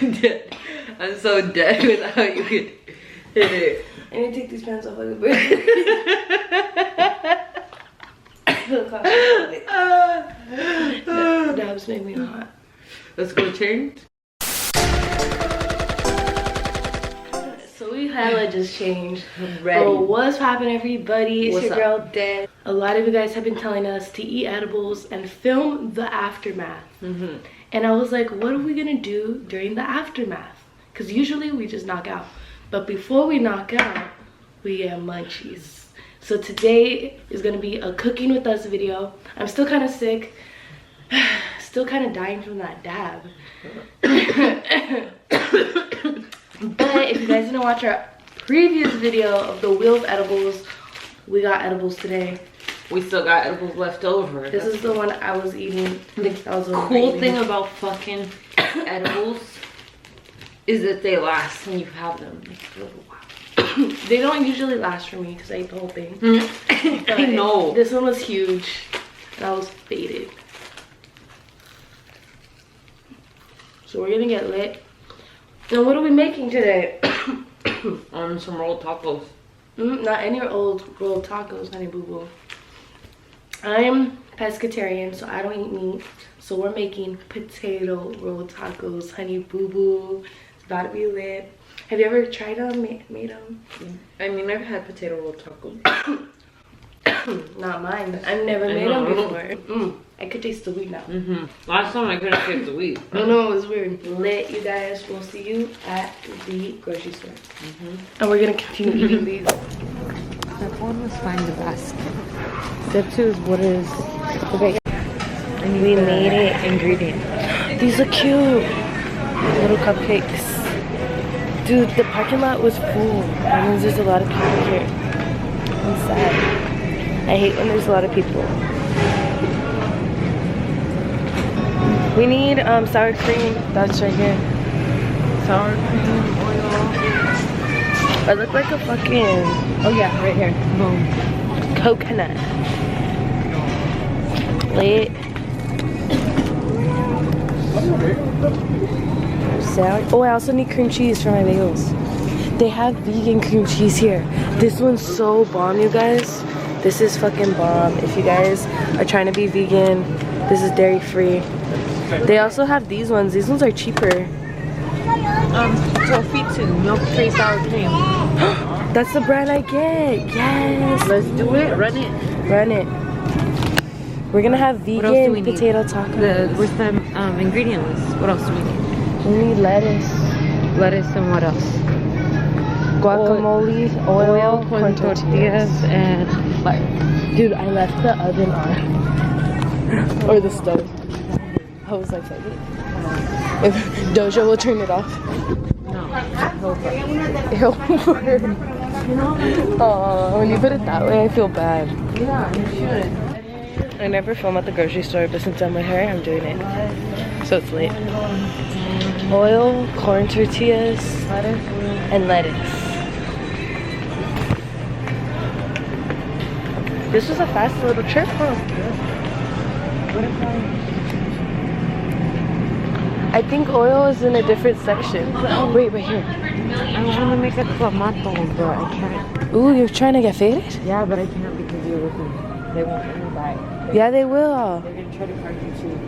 dead. I'm so dead without you could hit it. I need to take these pants off like a bird. The dabs make me hot. Let's go change. So we hella just changed. Ready. Oh, what's happening, everybody? It's What's your girl Dest. A lot of you guys have been telling us to eat edibles and film the aftermath. And I was like, what are we gonna do during the aftermath? Because usually we just knock out. But before we knock out, we get munchies. So today is gonna be a cooking with us video. I'm still kind of sick. Still kind of dying from that dab. But if you guys didn't watch our previous video of the wheel of edibles, we got edibles today. We still got edibles left over. This is the one I was eating. The cool thing about fucking edibles is that they last when you have them. It's a little while. They don't usually last for me because I ate the whole thing. I know. This one was huge and I was faded. So we're gonna get lit. Now what are we making today? Some rolled tacos. Not any old rolled tacos, honey boo boo. I'm pescatarian, so I don't eat meat. So we're making potato rolled tacos, honey boo boo. It's about to be lit. Have you ever tried them, made them? I mean, I've had potato rolled tacos. Not mine. I've never made them before. I could taste the weed now. Last time I couldn't taste the weed. I know, it was weird. Lit, you guys. We'll see you at the grocery store. And we're gonna continue eating these. Step 1 was find the basket. Step 2 is what is the bag. And we made it ingredient. These are cute. Little cupcakes. Dude, the parking lot was full. That means there's a lot of people here. I'm sad. I hate when there's a lot of people. We need sour cream. That's right here. Sour cream, oil. I look like a fucking... Oh yeah, right here. Boom. Coconut. Lit. Salad. Oh, I also need cream cheese for my bagels. They have vegan cream cheese here. This one's so bomb, you guys. This is fucking bomb. If you guys are trying to be vegan, this is dairy free. They also have these ones. These ones are cheaper. Tofitu, milk-free sour cream. That's the brand I get. Yes. Let's do it. Run it. Run it. We're gonna have vegan potato tacos. Where's the ingredient list? What else do we need? We need lettuce. Lettuce and what else? Guacamole, oil, corn tortillas, and fire. Dude, I left the oven on. Or the stove. I was like, fuck it. If Doja will turn it off. No. It'll burn. Oh, when you put it that way, I feel bad. Yeah, you should. I never film at the grocery store, but since I'm with her, I'm doing it. So it's late. Oil, corn tortillas, and lettuce. This was a fast little trip, huh? I think oil is in a different section. Oh, wait, right here. I want to make a clamato, but I can't. Ooh, you're trying to get faded? Yeah, but I can't because you're with me. They won't let me buy it. Yeah, they will. They're going to try to charge you too.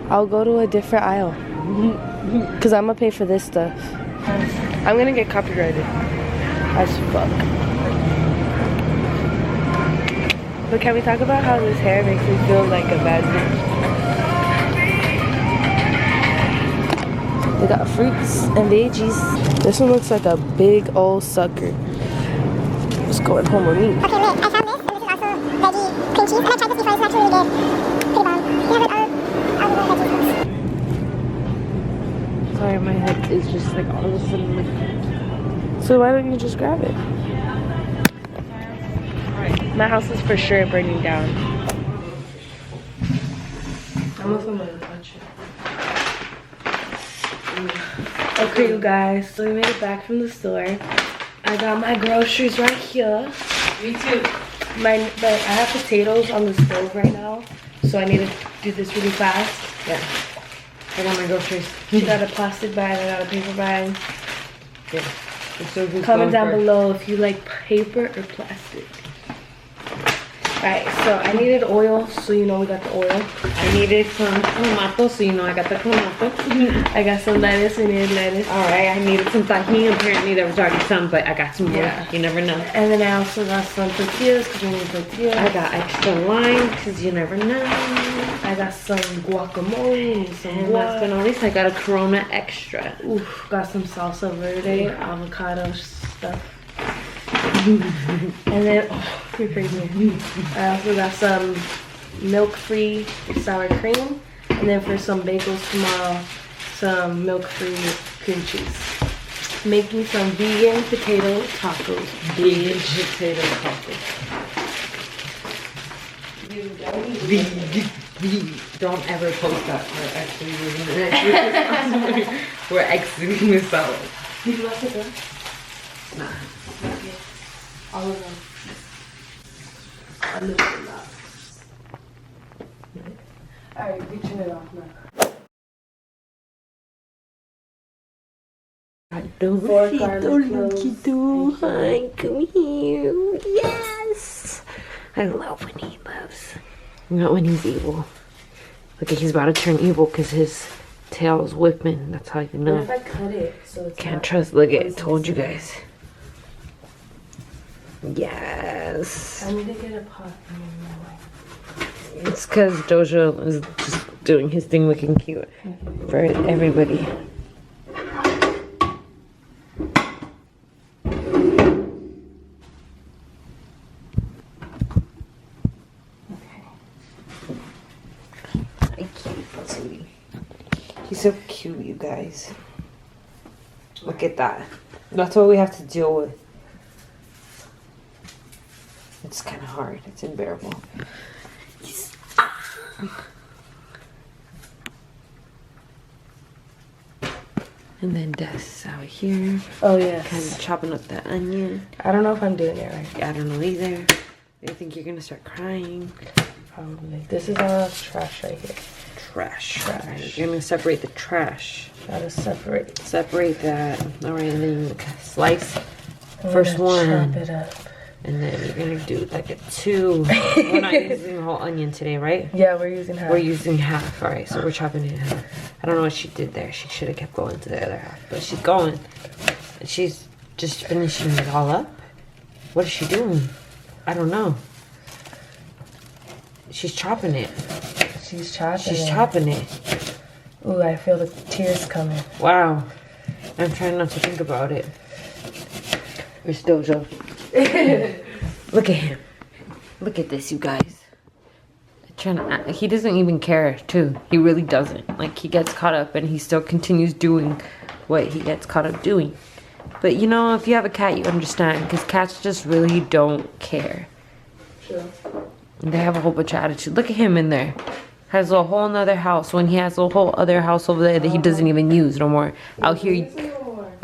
I'll go to a different aisle. Because I'm going to pay for this stuff. I'm going to get copyrighted. As fuck. But can we talk about how this hair makes me feel like a bad bitch? We got fruits and veggies. This one looks like a big old sucker. It's going home with me. Okay, wait, I found this, and this is also veggie cream cheese. And I tried this before, it's actually really good. Pretty bomb. You have all the veggies. Sorry, my head is just like all of a sudden like... So why don't you just grab it? My house is for sure burning down. I'm gonna film a bunch of. Okay, you guys, so we made it back from the store. I got my groceries right here. Me too. But I have potatoes on the stove right now, so I need to do this really fast. Yeah. I got my groceries. She got a plastic bag, I got a paper bag. Yeah. So Comment down below if you like paper or plastic. Alright, so I needed oil, so you know we got the oil. I needed some tomato, so you know I got the tomato. I got some lettuce, we needed lettuce. Alright, I needed some tahini. Apparently there was already some, but I got some more. Yeah. You never know. And then I also got some tortillas, because we need tortillas. I got extra lime, because you never know. I got some guacamole, some And last but not least, I got a Corona Extra. Oof, got some salsa verde, avocado stuff. And then, oh, you're crazy. I also got some milk-free sour cream. And then for some bagels tomorrow, some milk-free cream cheese. Making some vegan potato tacos. Vegan potato tacos. Don't ever post that. We're actually using it. We're exiting this out. Did you like it though? Nah. Okay. All of them. A little lot. Alright, we turn it off now. I don't Four garlic cloves. Hi, come here. Yes. I love when he loves. Not when he's evil. Look, he's about to turn evil because his tail is whipping. That's how you know. What if I cut it so it's Can't not trust. Look, I poisonous? told you guys. Yes. I need to get a pot. It's because Dojo is just doing his thing looking cute for everybody. Hi, cute sweetie. He's so cute, you guys. Look at that. That's what we have to deal with. It's kind of hard. It's unbearable. And then Dest out here, Oh, yes. kind of chopping up that onion. I don't know if I'm doing it right. I don't know either. I think you're gonna start crying. Probably. This is all trash right here. Trash. Trash. Alright, you're gonna separate the trash. Gotta separate. Separate that. Alright, and then you slice I'm first gonna one. Chop it up. And then you're gonna do like a 2. We're not using the whole onion today, right? Yeah, we're using half. We're using half. Alright, so we're chopping it in half. I don't know what she did there. She should have kept going to the other half. But she's going. She's just finishing it all up. What is she doing? I don't know. She's chopping it. She's chopping She's it. chopping it. Ooh, I feel the tears coming. Wow. I'm trying not to think about it. Where's Dojo? Look at him. Look at this, you guys. He doesn't even care, too. He really doesn't. Like, he gets caught up and he still continues doing what he gets caught up doing. But, you know, if you have a cat, you understand. Because cats just really don't care. Sure. They have a whole bunch of attitude. Look at him in there. Has a whole nother house when he has a whole other house over there that he doesn't even use no more. Out here,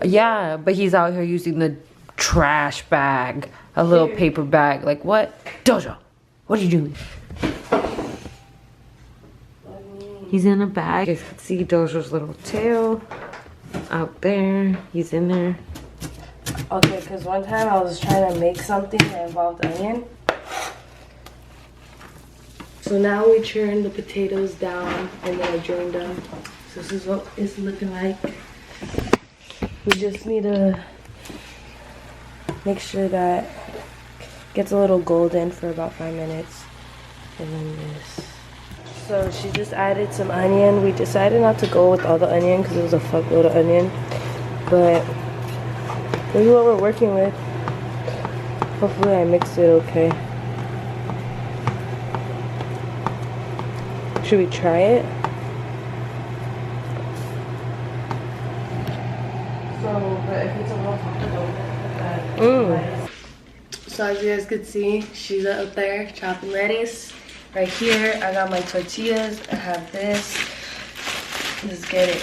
yeah, but he's out here using the trash bag, a little paper bag. Like what? Dojo, what are you doing? He's in a bag. You guys can see Dojo's little tail out there. He's in there. Okay, because one time I was trying to make something that involved onion. So now we churn the potatoes down and then I drain them. So this is what it's looking like. We just need to make sure that it gets a little golden for about 5 minutes. And then this. So she just added some onion. We decided not to go with all the onion because it was a fuckload of onion. But this is what we're working with. Hopefully I mixed it okay. Should we try it? So, but if it's a little hot, So as you guys could see, she's up there chopping lettuce. Right here, I got my tortillas. I have this. Let's get it.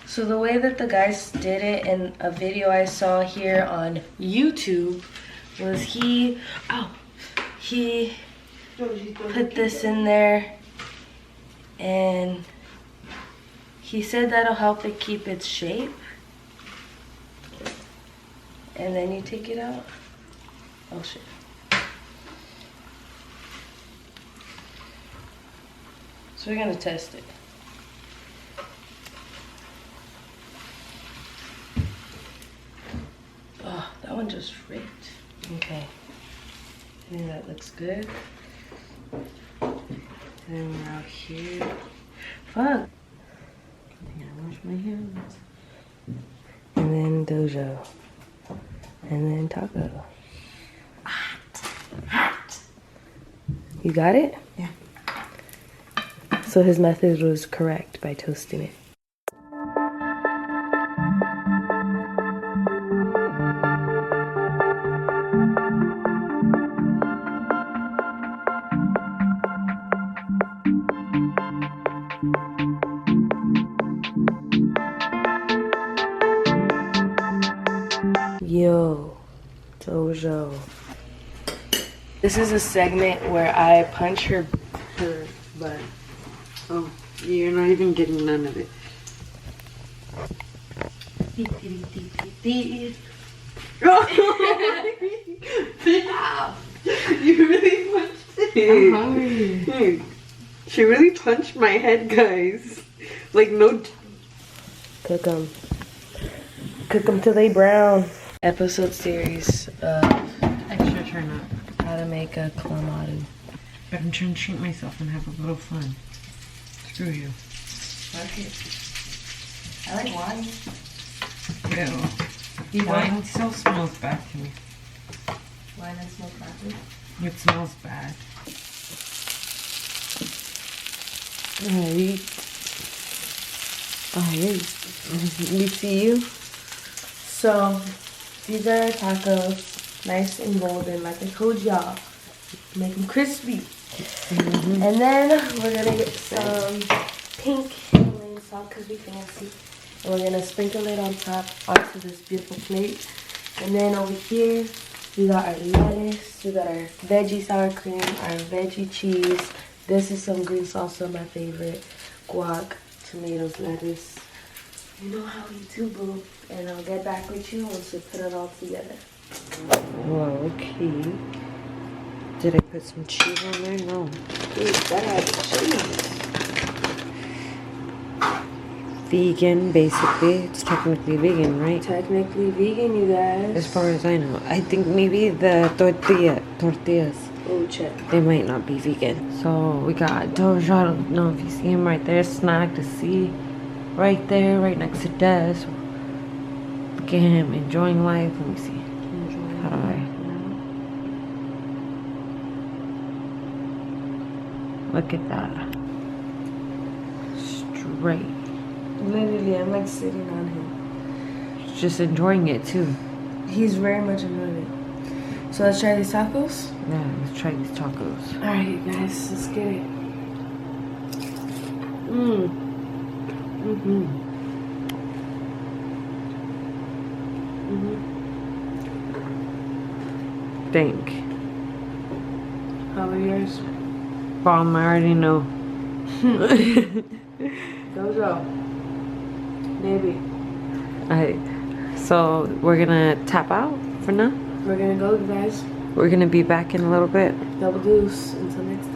So the way that the guys did it in a video I saw here on YouTube was he put this in there And he said that'll help it keep its shape. And then you take it out. Oh shit. So we're gonna test it. Oh, that one just ripped. Okay. I think that looks good. And then we're out here. Fuck. I think I wash my hands. And then Dojo. And then Taco. Hot. You got it? Yeah. So his method was correct by toasting it. Yo, Dojo. This is a segment where I punch her butt. Oh, you're not even getting none of it. You really punched it. I'm hungry. She really punched my head, guys. Like, no. Cook them. Cook them till they brown. Episode series of Extra turn up. how to make a clamato. But I'm trying to treat myself and have a little fun. Screw you. I like wine. Ew. Wine still smells bad to me. Wine and smoke crackers. It smells bad. Alright. We see you. So, these are our tacos. Nice and golden, like I told y'all. Make them crispy. And then we're gonna get some pink Himalayan salt because we fancy. And we're gonna sprinkle it on top onto this beautiful plate. And then over here, we got our lettuce, we got our veggie sour cream, our veggie cheese. This is some green salsa, my favorite. Guac, tomatoes, lettuce. You know how we do, boo. And I'll get back with you once we put it all together. Whoa, okay. Did I put some cheese on there? No. Dude, that has cheese. Vegan, basically. It's technically vegan, right? Technically vegan, you guys. As far as I know. I think maybe the tortillas, Oh, check. they might not be vegan. So we got Dojo. I don't know if you see him right there. Snack to see. Right there, right next to Dest. Look at him enjoying life. Let me see. How do I? Look at that. Straight. Literally, I'm like sitting on him. Just enjoying it too. He's very much enjoying it. So let's try these tacos. Yeah, let's try these tacos. Alright, you guys, let's get it. Think. How are yours? Bomb, I already know. Dojo. Baby. Alright, so we're gonna tap out for now. We're gonna go, you guys. We're gonna be back in a little bit. Double deuce. Until next time.